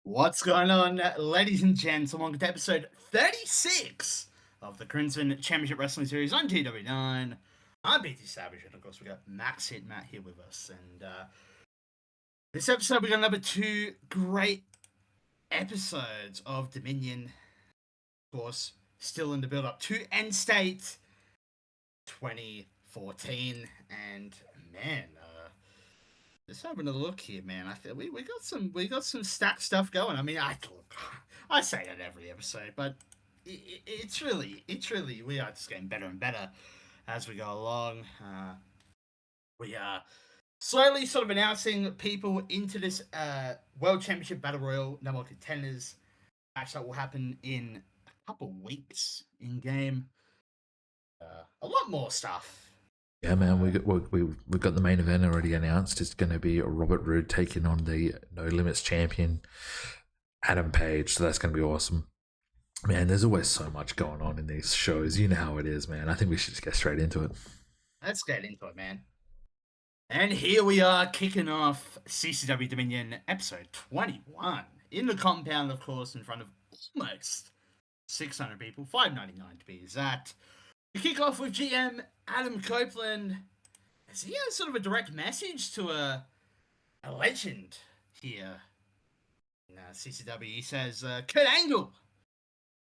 What's going on, ladies and gents? Welcome to episode 36 of the Crimson Championship Wrestling Series on TEW IX. I'm BT Savage, and of course, we got Max Hit Matt here with us. And this episode, we got another two great episodes of Dominion. Of course, still in the build up to End State 2014. And man, just having a look here, man. I feel we got some stacked stuff going. I mean, I say that every episode, but it's really we are just getting better and better as we go along. We are slowly sort of announcing people into this World Championship Battle Royal number one contenders match that will happen in a couple weeks in game. A lot more stuff. Yeah, man, we've got the main event already announced. It's going to be Robert Roode taking on the No Limits champion, Adam Page. So that's going to be awesome. Man, there's always so much going on in these shows. You know how it is, man. I think we should just get straight into it. Let's get into it, man. And here we are kicking off CCW Dominion episode 21 in the compound, of course, in front of almost 600 people, 599 to be exact. We kick off with GM Adam Copeland. As he has sort of a direct message to a legend here in CCW. He says, Kurt Angle,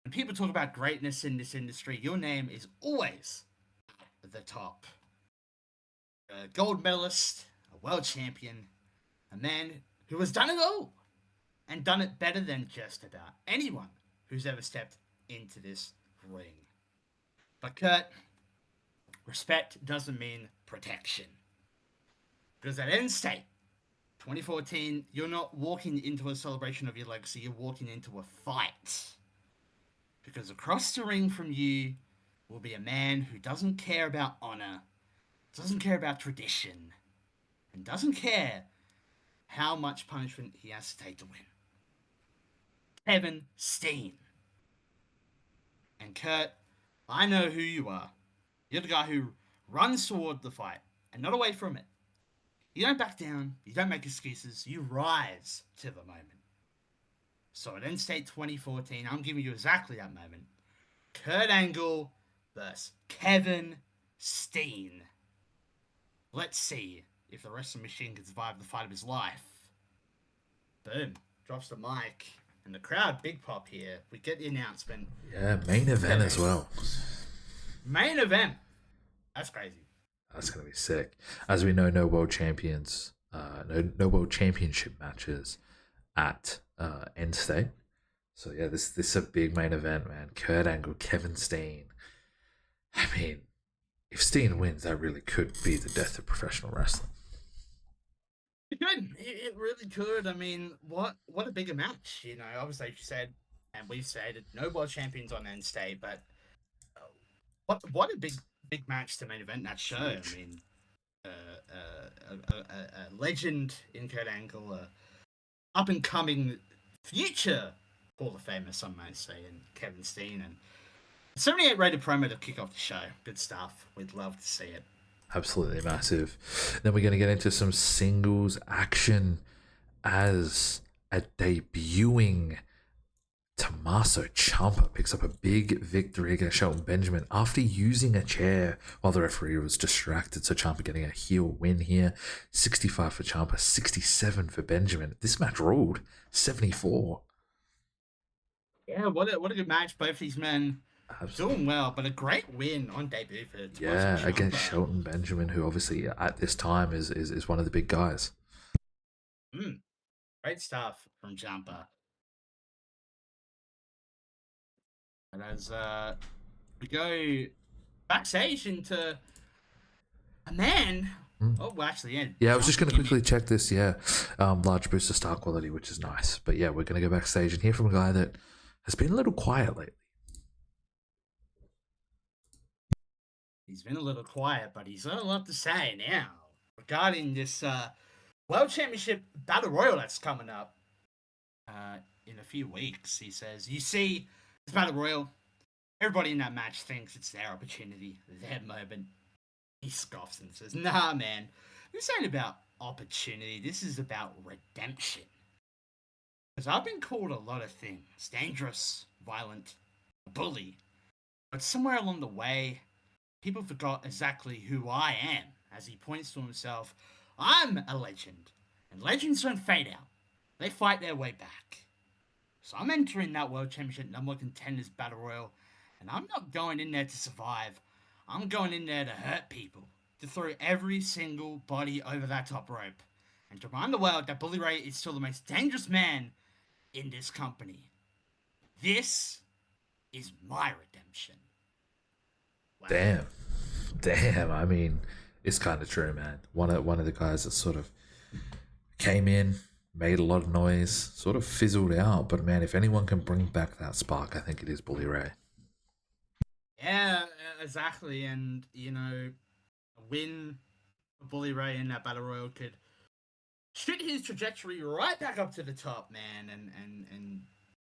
when people talk about greatness in this industry, your name is always at the top. A gold medalist, a world champion, a man who has done it all and done it better than just about anyone who's ever stepped into this ring. But Kurt, respect doesn't mean protection. Because at End State 2014, you're not walking into a celebration of your legacy, you're walking into a fight. Because across the ring from you will be a man who doesn't care about honor, doesn't care about tradition, and doesn't care how much punishment he has to take to win. Kevin Steen. And Kurt, I know who you are. You're the guy who runs toward the fight and not away from it. You don't back down. You don't make excuses. You rise to the moment. So at End State 2014, I'm giving you exactly that moment. Kurt Angle versus Kevin Steen. Let's see if the wrestling machine can survive the fight of his life. Boom. Drops the mic. And the crowd, big pop here. We get the announcement. Yeah, main event as well. Main event. That's crazy. That's going to be sick. As we know, no world champions, no world championship matches at End State. So yeah, this is a big main event, man. Kurt Angle, Kevin Steen. I mean, if Steen wins, that really could be the death of professional wrestling. It could. It really could. I mean, what a bigger match. You know, obviously, you said, and we've said, no world champions on End State, but what a big match to main event that show. I mean, a legend in Kurt Angle, up and coming future Hall of Famer, some might say, in Kevin Steen, and 78 rated promo to kick off the show. Good stuff. We'd love to see it. Absolutely massive. Then we're going to get into some singles action as a debuting Tommaso Ciampa picks up a big victory against Shelton Benjamin after using a chair while the referee was distracted. So Ciampa getting a heel win here. 65 for Ciampa, 67 for Benjamin. This match ruled 74. Yeah, what a good match. Both these men doing well, but a great win on debut for Tommaso Ciampa. Against Shelton Benjamin, who obviously at this time is one of the big guys. Great stuff from Ciampa. And as we go backstage into a man. Oh, well, actually, yeah. Yeah, I was just going to quickly check this. Yeah, large boost of star quality, which is nice. But yeah, we're going to go backstage and hear from a guy that has been a little quiet lately. He's been a little quiet, but he's got a lot to say now regarding this World Championship Battle Royal that's coming up in a few weeks. He says, you see, this Battle Royal, everybody in that match thinks it's their opportunity, their moment. He scoffs and says, nah, man, this ain't about opportunity. This is about redemption. Because I've been called a lot of things: dangerous, violent, a bully. But somewhere along the way, people forgot exactly who I am. As he points to himself, I'm a legend. And legends don't fade out. They fight their way back. So I'm entering that World Championship number contenders battle royal, and I'm not going in there to survive. I'm going in there to hurt people, to throw every single body over that top rope, and to remind the world that Bully Ray is still the most dangerous man in this company. This is my redemption. Wow. Damn. I mean, it's kind of true, man. One of the guys that sort of came in, made a lot of noise, sort of fizzled out. But man, if anyone can bring back that spark, I think it is Bully Ray. Yeah, exactly. And a win for Bully Ray in that battle royal could shoot his trajectory right back up to the top, man, and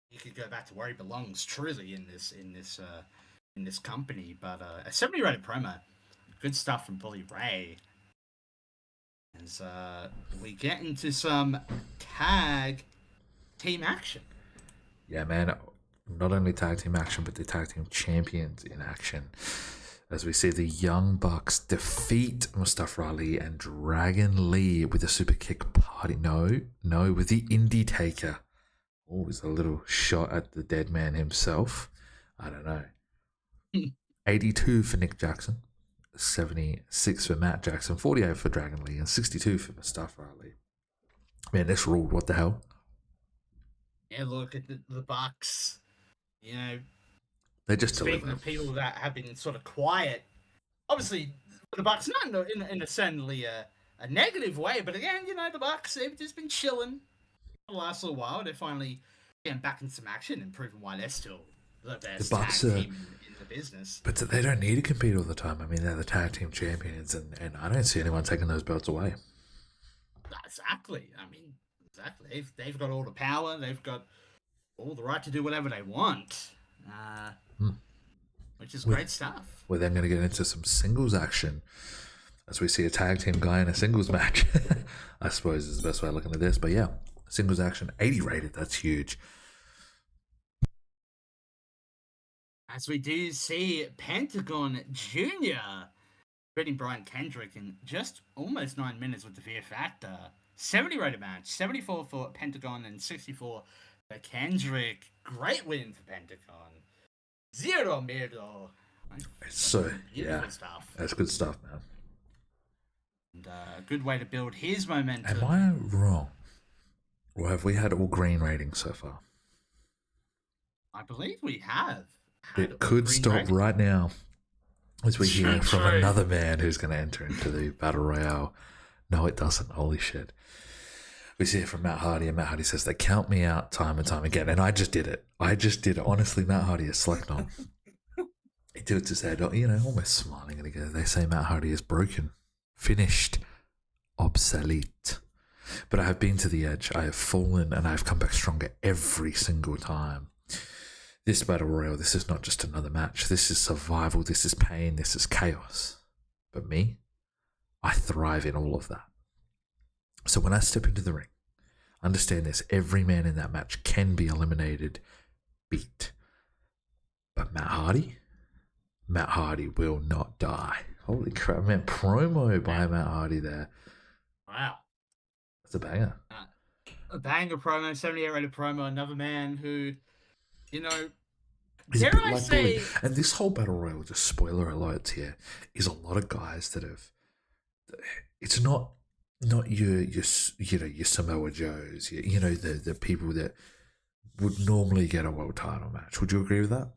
he could go back to where he belongs truly in this company. But a 70 rated promo, good stuff from Bully Ray. As we get into some tag team action. Yeah, man. Not only tag team action, but the tag team champions in action. As we see the Young Bucks defeat Mustafa Ali and Dragon Lee with a super kick party. No, with the Indie Taker. Oh, it's a little shot at the dead man himself. I don't know. 82 for Nick Jackson, 76 for Matt Jackson, 48 for Dragon Lee, and 62 for Mustafa Ali. Man, this ruled. What the hell? Yeah, look at the Bucks. They just speaking of people that have been sort of quiet, obviously the Bucks not in a certainly a negative way, but again, the Bucks, they've just been chilling for the last little while. They're finally getting back in some action and proving why they're still the best Bucks tag team in the business. But they don't need to compete all the time. I mean, they're the tag team champions, and I don't see anyone taking those belts away. Exactly. I mean, exactly. They've got all the power. They've got all the right to do whatever they want. Which is great stuff. We're then going to get into some singles action as we see a tag team guy in a singles match. I suppose is the best way of looking at this. But yeah, singles action, 80 rated. That's huge. As we do see Pentagon Jr. beating Brian Kendrick in just almost 9 minutes with the Fear Factor. 70 rated match, 74 for Pentagon and 64 for Kendrick. Great win for Pentagon. Zero miedo. So, yeah, stuff. That's good stuff, man. And a good way to build his momentum. Am I wrong? Or have we had all green ratings so far? I believe we have. It could stop right now as we hear from another man who's going to enter into the Battle Royale. No, it doesn't. Holy shit. We see it from Matt Hardy, and Matt Hardy says, they count me out time and time again. And I just did it. Honestly, Matt Hardy is slept on. He tilts his head, almost smiling at it. They say Matt Hardy is broken, finished, obsolete. But I have been to the edge. I have fallen, and I have come back stronger every single time. This Battle Royale, this is not just another match. This is survival. This is pain. This is chaos. But me, I thrive in all of that. So when I step into the ring, understand this, every man in that match can be eliminated, beat. But Matt Hardy will not die. Holy crap, man. Promo by Matt Hardy there. Wow. That's a banger. A banger promo, 78 rated promo, another man who, He's dare I say... Bully. And this whole Battle Royale, just spoiler alerts here, is a lot of guys that have... It's not your Samoa Joes, the people that would normally get a world title match. Would you agree with that?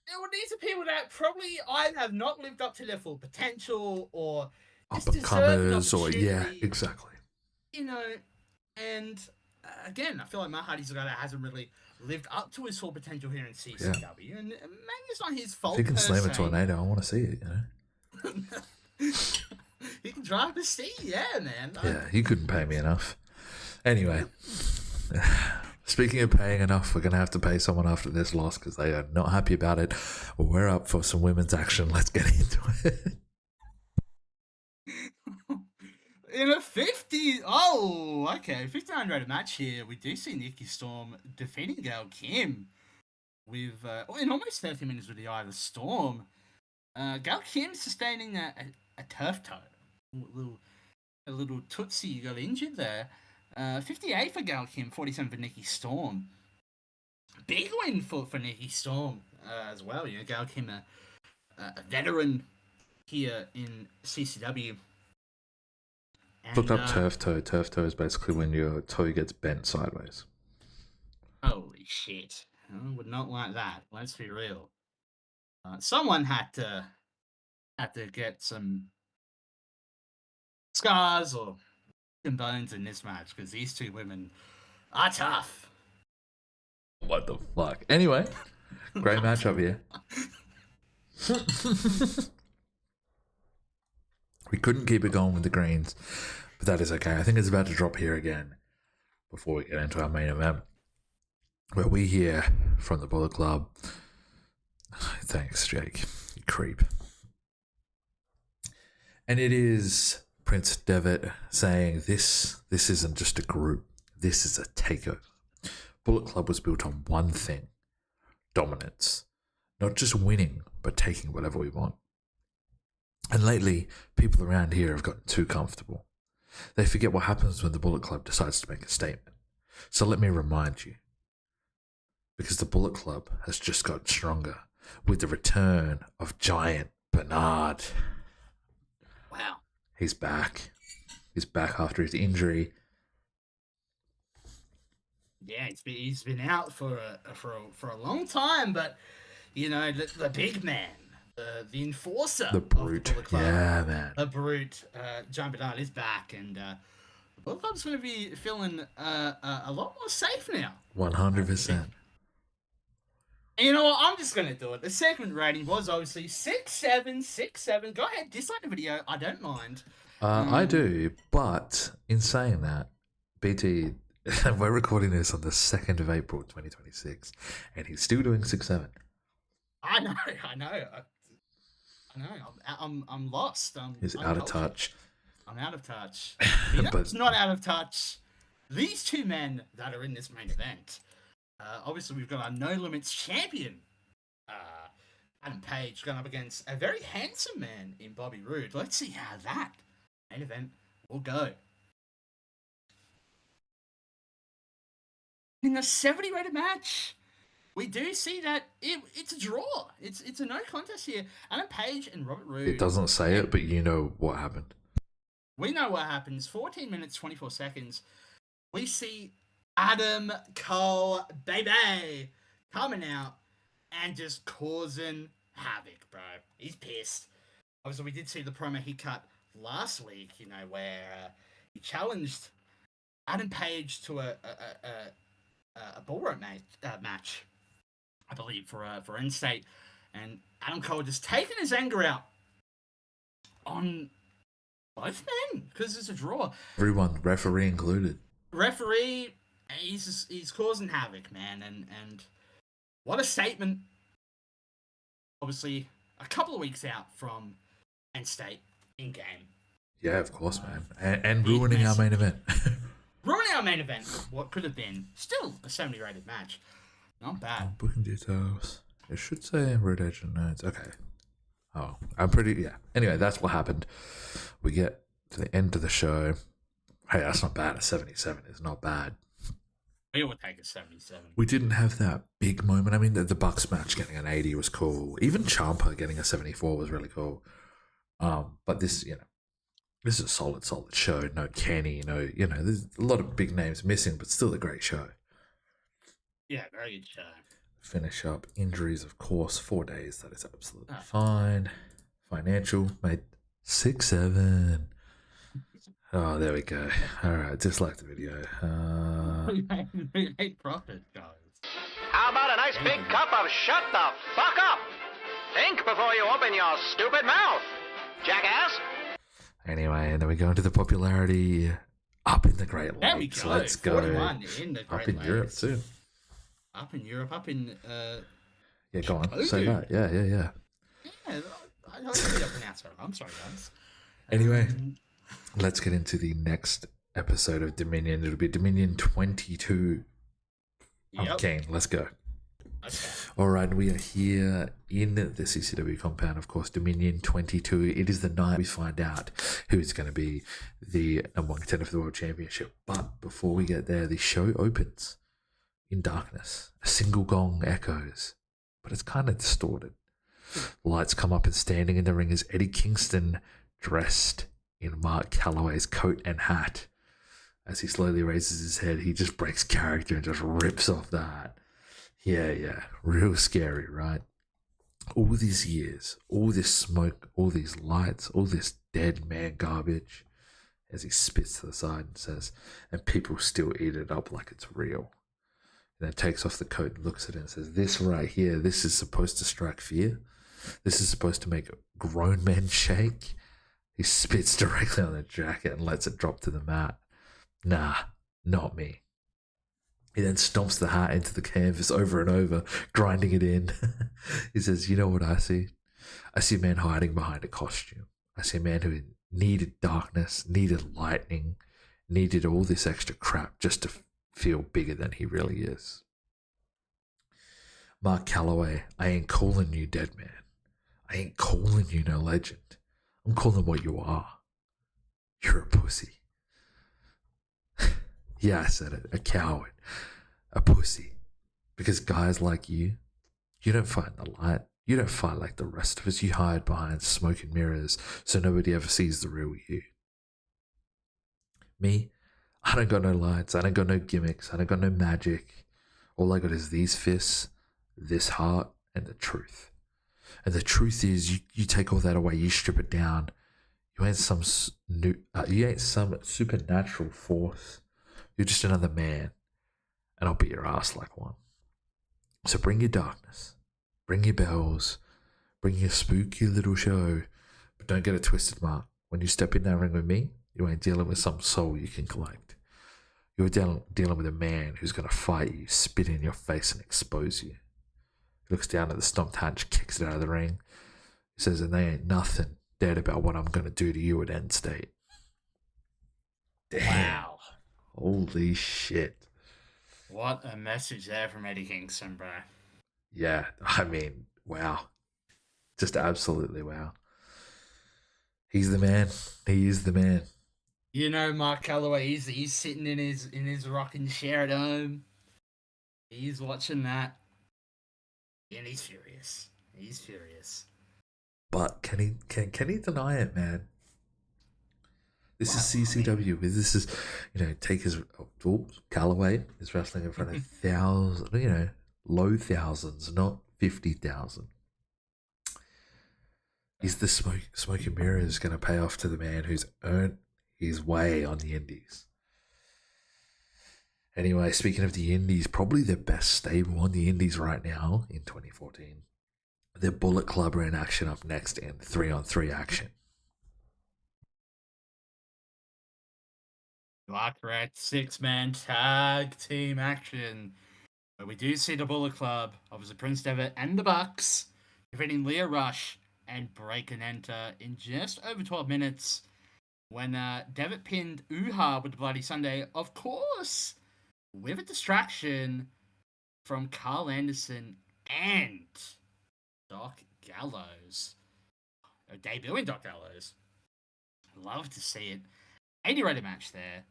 Well, these are people that probably either have not lived up to their full potential or up-and-comers, or exactly. And again, I feel like Matt Hardy's a guy that hasn't really lived up to his full potential here in CCW, and maybe it's not his fault. If he can slam a tornado, I want to see it. He can drive the steed, yeah, man. Yeah, he couldn't pay me enough. Anyway, speaking of paying enough, we're going to have to pay someone after this loss because they are not happy about it. We're up for some women's action. Let's get into it. In a 59 rated match here, we do see Nikki Storm defeating Gail Kim with in almost 30 minutes with the Eye of the Storm. Gail Kim sustaining a turf toe. A little Tootsie got injured there. 58 for Gail Kim, 47 for Nikki Storm. Big win for Nikki Storm as well. You know, Gail Kim, a veteran here in CCW. And, looked up turf toe. Turf toe is basically when your toe gets bent sideways. Holy shit. I would not like that. Let's be real. Someone had to get some scars or bones in this match because these two women are tough. What the fuck? Anyway, great matchup here. We couldn't keep it going with the greens, but that is okay. I think it's about to drop here again before we get into our main event, where we hear from the Bullet Club. Thanks, Jake. You creep. And it is Prince Devitt saying this isn't just a group. This is a takeover. Bullet Club was built on one thing: dominance. Not just winning, but taking whatever we want. And lately, people around here have gotten too comfortable. They forget what happens when the Bullet Club decides to make a statement. So let me remind you. Because the Bullet Club has just gotten stronger with the return of Giant Bernard. Wow. He's back. He's back after his injury. Yeah, he's been out for a long time, but you know, the big man, the enforcer, the brute, of the Club, yeah, man, the brute, John Bernard is back, and the Bullet Club's going to be feeling a lot more safe now. 100%. You know what? I'm just going to do it. The segment rating was obviously 6-7. Go ahead, dislike the video. I don't mind. I do, but in saying that, BT, we're recording this on the 2nd of April, 2026, and he's still doing 6-7. I know. I'm lost. He's out of touch. I'm out of touch. You know, but it's not out of touch. These two men that are in this main event. Obviously, we've got our No Limits champion, Adam Page, going up against a very handsome man in Bobby Roode. Let's see how that main event will go. In the 70 rated match, we do see that it's a draw. It's a no contest here. Adam Page and Robert Roode. It doesn't say it, but you know what happened. We know what happens. 14 minutes, 24 seconds. We see Adam Cole, baby, coming out and just causing havoc, bro. He's pissed. Obviously, we did see the promo he cut last week, you know, where he challenged Adam Page to a ballroom match, I believe, for End State, and Adam Cole just taking his anger out on both men because it's a draw. Everyone, referee included. Referee, he's causing havoc, man, and what a statement. Obviously, a couple of weeks out from End State in game. Yeah, of course, man, and ruining our main event. Ruining our main event. What could have been still a 70 rated match. Not bad. Booking details. It should say Road Agent Notes. Okay. Oh, I'm pretty. Yeah. Anyway, that's what happened. We get to the end of the show. Hey, that's not bad. A 77 is not bad. We would take a 77. We didn't have that big moment. I mean, the Bucks match getting an 80 was cool. Even Ciampa getting a 74 was really cool. But this, you know, this is a solid show. No Kenny, there's a lot of big names missing, but still a great show. Yeah, very good show. Finish up. Injuries, of course. 4 days. That is absolutely fine. Financial, made 6-7. Oh, there we go. All right, dislike the video. We made profit, guys. How about a nice big cup of shut the fuck up? Think before you open your stupid mouth, jackass. Anyway, and then we go into the popularity up in the Great Lakes. There we go. Let's go. 41 in the Great up in Lakes. Europe too. Up in Europe, up in yeah, go on. Chicago. Say that. Yeah. Yeah, I don't think I pronounced it. I'm sorry, guys. Anyway, let's get into the next episode of Dominion. It'll be Dominion 22. I'm Yep. keen. Let's go. Okay. All right, we are here in the CCW compound, of course, Dominion 22. It is the night we find out who is going to be the number one contender for the World Championship. But before we get there, the show opens in darkness. A single gong echoes, but it's kind of distorted. Lights come up, and standing in the ring is Eddie Kingston, dressed in Mark Calloway's coat and hat. As he slowly raises his head, he just breaks character and just rips off the hat. Yeah, real scary, right? All these years, all this smoke, all these lights, all this dead man garbage, as he spits to the side and says, and people still eat it up like it's real. And then takes off the coat and looks at it and says, this right here, this is supposed to strike fear. This is supposed to make grown men shake. He spits directly on the jacket and lets it drop to the mat. Nah, not me. He then stomps the hat into the canvas over and over, grinding it in. He says, you know what I see? I see a man hiding behind a costume. I see a man who needed darkness, needed lightning, needed all this extra crap just to feel bigger than he really is. Mark Calloway, I ain't calling you dead man. I ain't calling you no legend. I'm calling what you are. You're a pussy. Yeah, I said it. A coward. A pussy. Because guys like you don't fight in the light. You don't fight like the rest of us. You hide behind smoke and mirrors so nobody ever sees the real you. Me, I don't got no lights. I don't got no gimmicks. I don't got no magic. All I got is these fists, this heart, and the truth. And the truth is, you take all that away. You strip it down. You ain't some supernatural force. You're just another man, and I'll beat your ass like one. So bring your darkness, bring your bells, bring your spooky little show, but don't get it twisted, Mark. When you step in that ring with me, you ain't dealing with some soul you can collect. You're dealing with a man who's going to fight you, spit in your face, and expose you. He looks down at the stomped hat, kicks it out of the ring. He says, and they ain't nothing dead about what I'm going to do to you at end state. Damn. Wow. Holy shit. What a message there from Eddie Kingston, bro. Yeah, I mean, wow. Just absolutely wow. He's the man. He is the man. You know, Mark Calloway, he's sitting in his rocking chair at home. He's watching that. And he's furious. He's furious. But can he deny it, man? This is CCW. This is, take his Calloway is wrestling in front of thousands, low thousands, not 50,000. Is the smoke and mirrors going to pay off to the man who's earned his way on the indies? Anyway, speaking of the indies, probably the best stable on the indies right now in 2014. The Bullet Club are in action up next in 3-on-3 action. You are correct. 6-man tag team action. But we do see the Bullet Club, obviously Prince Devitt and the Bucks, defeating Leo Rush and Break and Enter in just over 12 minutes when Devitt pinned Uha with the Bloody Sunday, of course, with a distraction from Carl Anderson and Doc Gallows. Debuting Doc Gallows. Love to see it. 80-rated match there.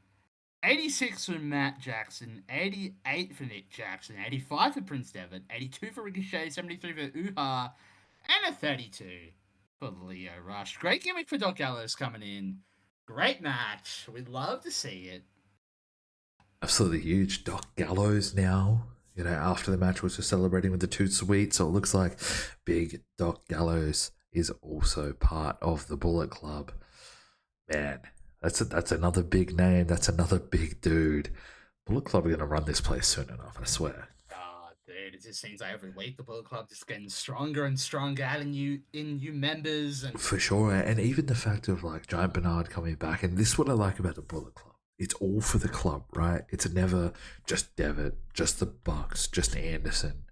86 for Matt Jackson, 88 for Nick Jackson, 85 for Prince Devitt, 82 for Ricochet, 73 for Uha, and a 32 for Leo Rush. Great gimmick for Doc Gallows coming in. Great match. We'd love to see it. Absolutely huge. Doc Gallows now, after the match was just celebrating with the Toot Sweet, so it looks like big Doc Gallows is also part of the Bullet Club. Man, that's another big name. That's another big dude. Bullet Club are going to run this place soon enough, I swear. Oh, dude, it just seems like every week the Bullet Club just getting stronger and stronger, adding new members. And for sure, and even the fact of Giant Bernard coming back, and this is what I like about the Bullet Club. It's all for the club, right? It's never just Devitt, just the Bucks, just Anderson.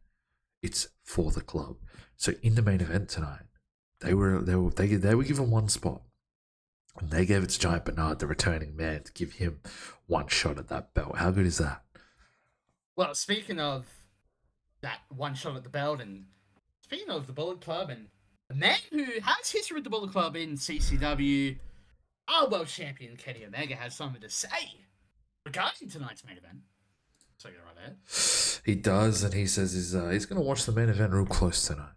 It's for the club. So in the main event tonight, they were given one spot. And they gave it to Giant Bernard, the returning man, to give him one shot at that belt. How good is that? Well, speaking of that one shot at the belt, and speaking of the Bullet Club, and a man who has history with the Bullet Club in CCW, our world champion Kenny Omega has something to say regarding tonight's main event. So you're right there. He does, and he says he's going to watch the main event real close tonight.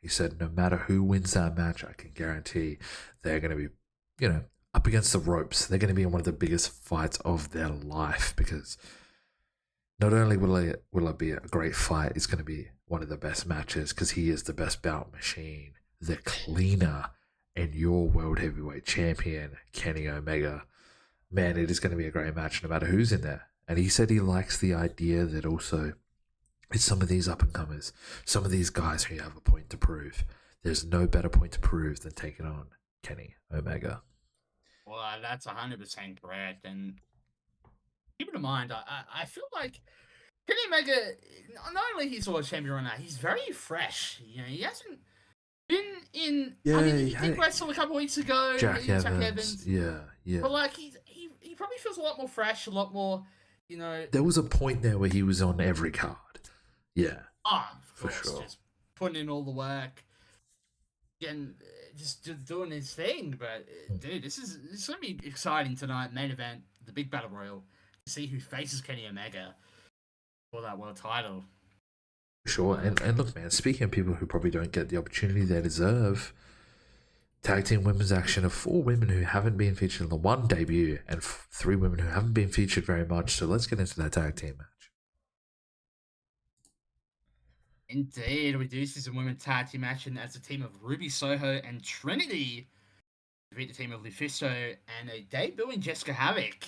He said no matter who wins that match, I can guarantee they're going to be, up against the ropes. They're going to be in one of the biggest fights of their life, because not only will it be a great fight, it's going to be one of the best matches, because he is the best bout machine, the cleaner, and your world heavyweight champion, Kenny Omega. Man, it is going to be a great match no matter who's in there. And he said he likes the idea that also it's some of these up-and-comers, some of these guys who have a point to prove. There's no better point to prove than taking on Kenny Omega. Well, that's 100% correct. And keep in mind, I feel like Kenny Omega, not only he's world champion right now, he's very fresh. He hasn't been in. Yeah, I mean, he did wrestle a couple weeks ago. Jack Evans. Yeah. But like he probably feels a lot more fresh, a lot more. There was a point there where he was on every card. Yeah. Of course, for sure. just putting in all the work and just doing his thing. But dude, this is gonna be exciting tonight. Main event, the big battle royal, to see who faces Kenny Omega for that world title. Sure, and look, man, speaking of people who probably don't get the opportunity they deserve, tag team women's action of 4 women who haven't been featured in the one debut and 3 women who haven't been featured very much. So let's get into that tag team match. Indeed, we do see some women's tag team action as a team of Ruby Soho and Trinity defeat the team of Lufisto and a debuting Jessica Havoc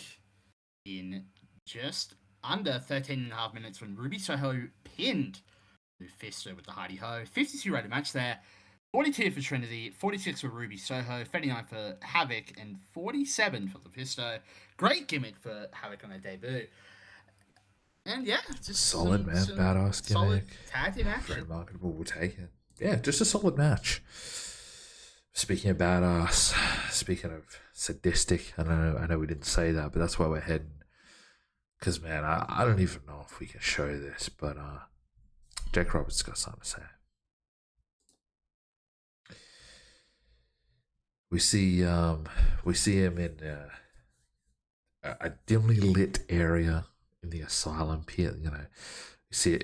in just under 13.5 minutes when Ruby Soho pinned Lufisto with the Hardy Ho. 52 rated match there. 42 for Trinity, 46 for Ruby Soho, 39 for Havoc, and 47 for Lufisto. Great gimmick for Havoc on her debut. And yeah, just solid, man. Badass gimmick. Solid tag team action. Very marketable. We'll take it. Yeah, just a solid match. Speaking of badass, speaking of sadistic, I know we didn't say that, but that's where we're heading. Because, man, I don't even know if we can show this, but Jake Roberts got something to say. We see him in a dimly lit area in the asylum.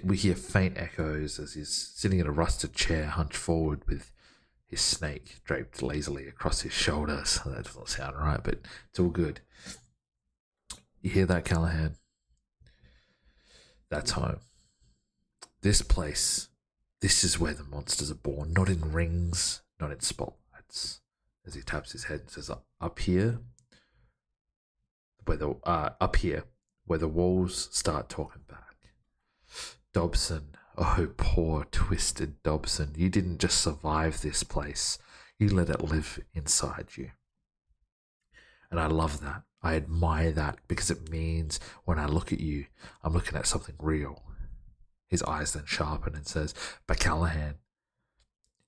We hear faint echoes as he's sitting in a rusted chair, hunched forward with his snake draped lazily across his shoulders. That doesn't sound right, but it's all good. You hear that, Callahan? That's home. This place, this is where the monsters are born, not in rings, not in spotlights. As he taps his head and says, up here, where the walls start talking back. Dobson, oh poor twisted Dobson, you didn't just survive this place, you let it live inside you. And I love that. I admire that, because it means when I look at you, I'm looking at something real. His eyes then sharpen and says, but Callahan,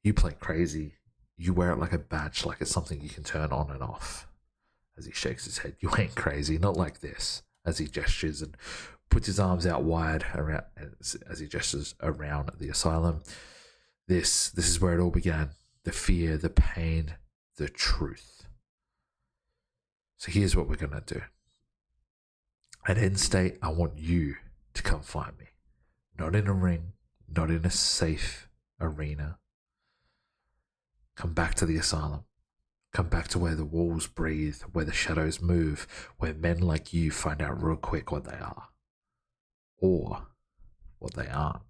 you play crazy. You wear it like a badge, like it's something you can turn on and off. As he shakes his head, you ain't crazy, not like this. As he gestures and puts his arms out wide around, as he gestures around the asylum. This is where it all began. The fear, the pain, the truth. So here's what we're going to do. At end state, I want you to come find me. Not in a ring, not in a safe arena. Come back to the asylum. Come back to where the walls breathe, where the shadows move, where men like you find out real quick what they are. Or what they aren't.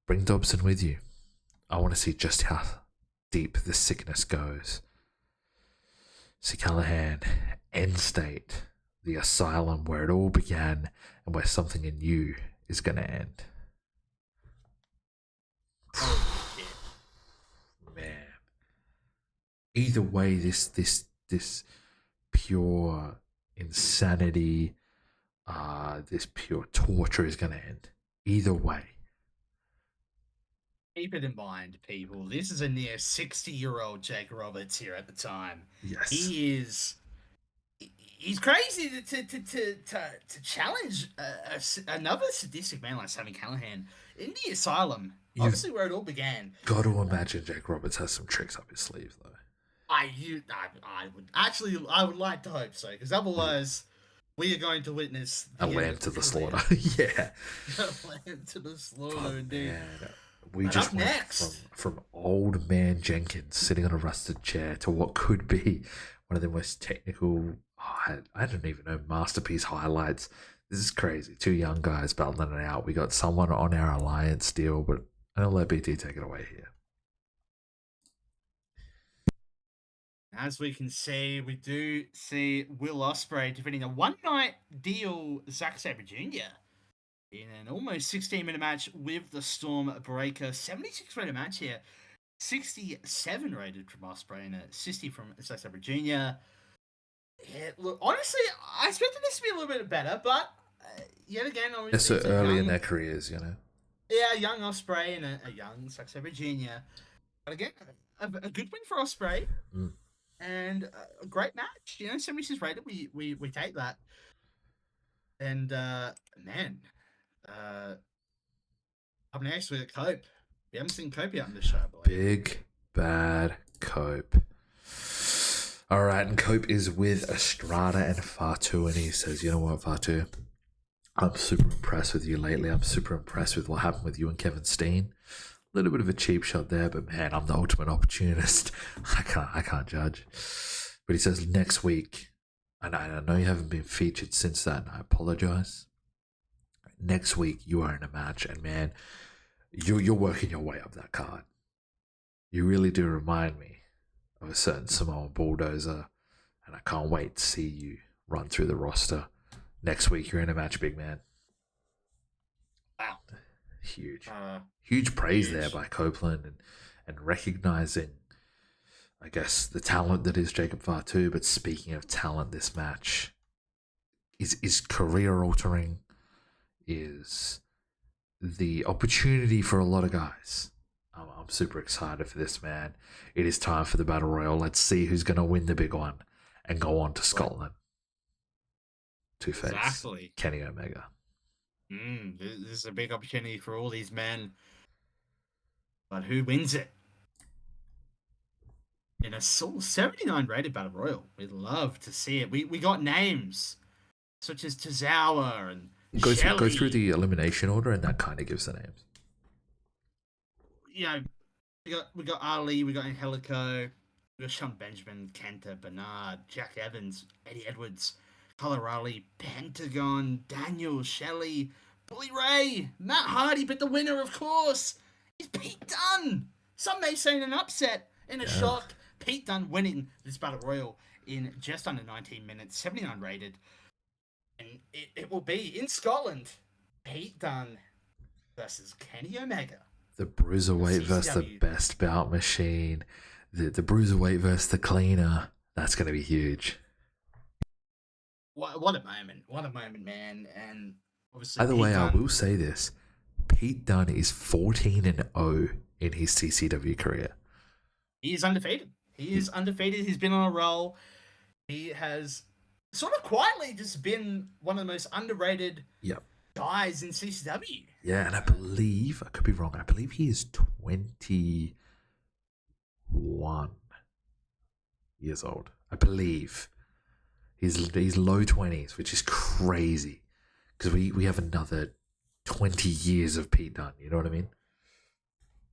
Bring Dobson with you. I want to see just how deep this sickness goes. See Callahan, end state, the asylum where it all began and where something in you is going to end. Man, either way, this pure insanity, this pure torture is going to end. Either way. Keep it in mind, people. This is a near 60-year-old Jake Roberts here at the time. Yes. He's crazy to challenge another sadistic man like Sammy Callahan in the asylum. Obviously, where it all began. Got to imagine Jake Roberts has some tricks up his sleeve, though. I would like to hope so, because otherwise, we are going to witness a lamb to the slaughter. Yeah, a lamb to the slaughter, indeed. Man. We just went from old man Jenkins sitting on a rusted chair to what could be one of the most technical, I don't even know, masterpiece highlights. This is crazy. Two young guys battling it out. We got someone on our alliance deal, but I'll let BT take it away here. As we can see, we do see Will Ospreay defending a one-night deal Zack Sabre Jr. in an almost 16-minute match with the Stormbreaker. 76 rated match here. 67 rated from Ospreay and a 60 from Zack Sabre Jr. Yeah, look, honestly, I expected this to be a little bit better, but yet again, it's so early in their careers, you know. Yeah, a young Ospreay and a young Zack Sabre Jr. But again, a good win for Ospreay. And a great match, 76 rated. We take that. And man, up next we got Cope. We haven't seen Cope yet on this show, I believe. Big bad Cope. All right, and Cope is with Estrada and Fatu, and he says, "You know what, Fatu? I'm super impressed with you lately. I'm super impressed with what happened with you and Kevin Steen. A little bit of a cheap shot there, but man, I'm the ultimate opportunist. I can't judge." But he says next week, and I know you haven't been featured since that, and I apologize. Next week you are in a match, and man, you're working your way up that card. You really do remind me of a certain Samoan bulldozer, and I can't wait to see you run through the roster. Next week you're in a match, big man. Wow. Huge praise there by Copeland and recognizing, I guess, the talent that is Jacob Fatu. But speaking of talent, this match is career altering, is the opportunity for a lot of guys. I'm super excited for this, man. It is time for the Battle Royal. Let's see who's going to win the big one and go on to Scotland to face Kenny Omega. This is a big opportunity for all these men. But who wins it? In a 79 rated Battle Royal. We'd love to see it. We got names such as Tozawa and Go through the elimination order, and that kind of gives the names. We got Ali, we got Angelico, we got Sean Benjamin, Kenta, Bernard, Jack Evans, Eddie Edwards, Colorali, Pentagon, Daniel, Shelley, Bully Ray, Matt Hardy, but the winner, of course, is Pete Dunne. Some may say in an upset, in a shock. Pete Dunne winning this Battle Royal in just under 19 minutes, 79 rated. And it will be in Scotland. Pete Dunne versus Kenny Omega. The Bruiserweight versus the Best Bout Machine. The Bruiserweight versus the Cleaner. That's going to be huge. What a moment. What a moment, man. And obviously, by the way, I will say this. Pete Dunne is 14-0 in his CCW career. He is undefeated. He's been on a roll. He has sort of quietly just been one of the most underrated guys in CCW. Yeah, and I believe, I could be wrong, I believe he is 21 years old. I believe. He's low 20s, which is crazy. Because we have another 20 years of Pete Dunne, you know what I mean?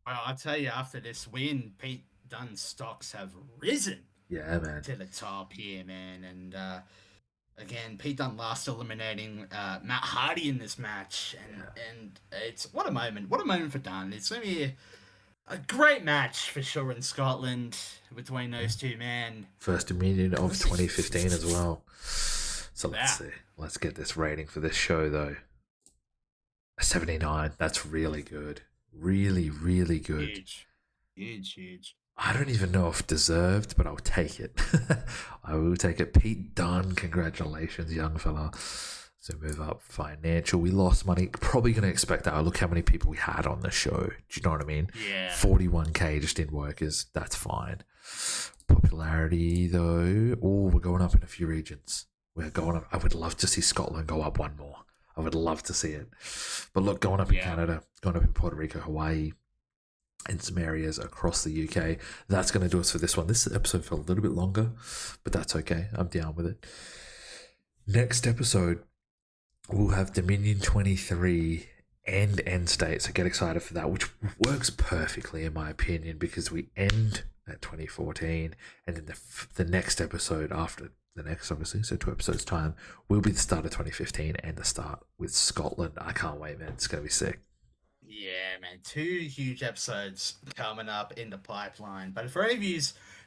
Well, I'll tell you, after this win, Pete Dunne's stocks have risen. Yeah, man. To the top here, man. And again, Pete Dunne last eliminating Matt Hardy in this match. And it's what a moment. What a moment for Dunne. It's going to be a great match for sure in Scotland between those two, man. First Dominion of 2015 as well. So let's see. Let's get this rating for this show, though. A 79. That's really good. Really, really good. Huge. I don't even know if deserved, but I'll take it. I will take it. Pete Dunne, congratulations, young fella. So move up. Financial, we lost money. Probably going to expect that. Oh, look how many people we had on the show. Do you know what I mean? Yeah. 41k just didn't work. That's fine. Popularity though. Oh, we're going up in a few regions. We're going up. I would love to see Scotland go up one more. I would love to see it. But look, going up in Canada, going up in Puerto Rico, Hawaii, and some areas across the UK. That's going to do us for this one. This episode felt a little bit longer, but that's okay. I'm down with it. Next episode, we'll have Dominion 23 and End State, so get excited for that, which works perfectly in my opinion, because we end at 2014, and then the next episode after the next, obviously, so 2 episodes time, will be the start of 2015 and the start with Scotland. I can't wait, man. It's going to be sick. Yeah, man. 2 huge episodes coming up in the pipeline. But for any of you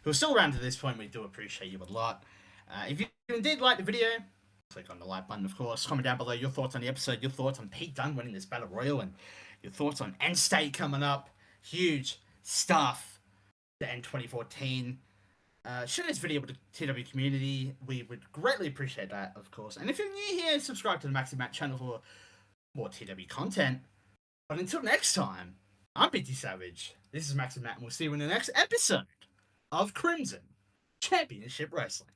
who are still around to this point, we do appreciate you a lot. If you indeed like the video, click on the like button, of course. Comment down below your thoughts on the episode, your thoughts on Pete Dunne winning this Battle Royal, and your thoughts on End State coming up. Huge stuff to end 2014. Share this video with the TW community. We would greatly appreciate that, of course. And if you're new here, subscribe to the Maxi Matt channel for more TW content. But until next time, I'm PT Savage. This is Maxi Matt, and we'll see you in the next episode of Crimson Championship Wrestling.